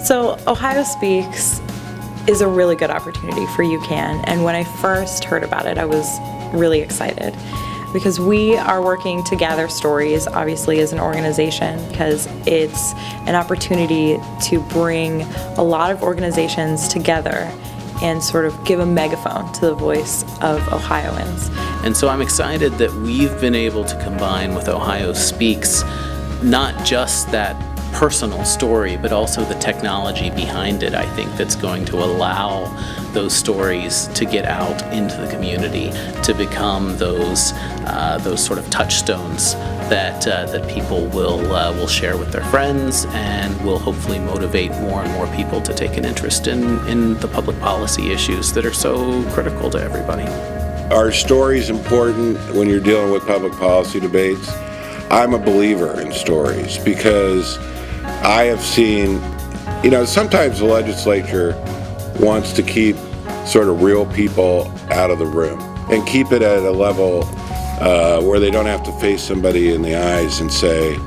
So Ohio Speaks is a really good opportunity for UCAN, and when I first heard about it, I was really excited because we are working to gather stories, obviously, as an organization, because it's an opportunity to bring a lot of organizations together and sort of give a megaphone to the voice of Ohioans. And so I'm excited that we've been able to combine with Ohio Speaks not just that personal story, but also the technology behind it, I think, that's going to allow those stories to get out into the community, to become those sort of touchstones that people will share with their friends, and will hopefully motivate more and more people to take an interest in the public policy issues that are so critical to everybody. Our story's important when you're dealing with public policy debates. I'm a believer in stories because I have seen, sometimes the legislature wants to keep sort of real people out of the room and keep it at a level where they don't have to face somebody in the eyes and say,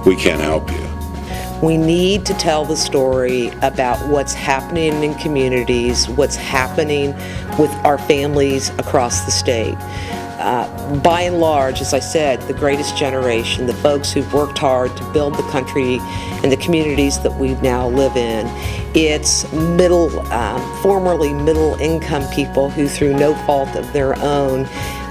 we can't help you. We need to tell the story about what's happening in communities, what's happening with our families across the state. By and large, as I said, the greatest generation, the folks who've worked hard to build the country and the communities that we now live in, it's formerly middle-income people who, through no fault of their own,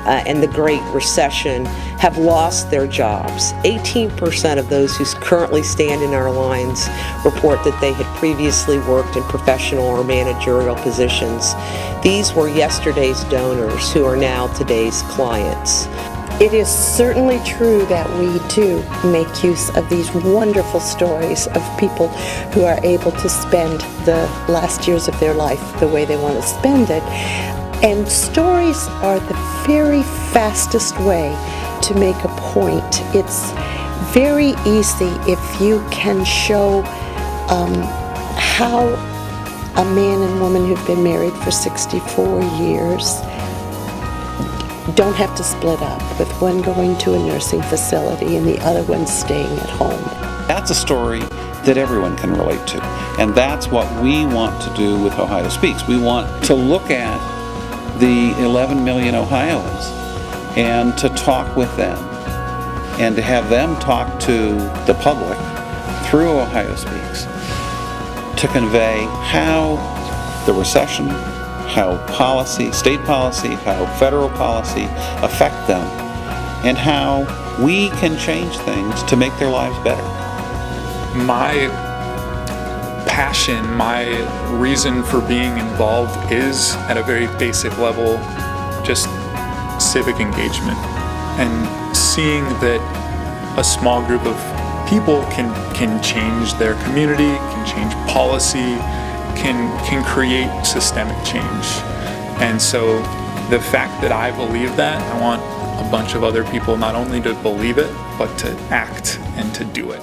and the Great Recession, have lost their jobs. 18% of those who currently stand in our lines report that they had previously worked in professional or managerial positions. These were yesterday's donors who are now today's clients. It is certainly true that we do make use of these wonderful stories of people who are able to spend the last years of their life the way they want to spend it. And stories are the very fastest way to make a point. It's very easy if you can show how a man and woman who've been married for 64 years don't have to split up, with one going to a nursing facility and the other one staying at home. That's a story that everyone can relate to. And that's what we want to do with Ohio Speaks. We want to look at the 11 million Ohioans and to talk with them and to have them talk to the public through Ohio Speaks to convey how the recession, how policy, state policy, how federal policy affect them, and how we can change things to make their lives better. My passion, my reason for being involved is, at a very basic level, just civic engagement and seeing that a small group of people can change their community, can change policy, can create systemic change. And so the fact that I believe that, I want a bunch of other people not only to believe it, but to act and to do it.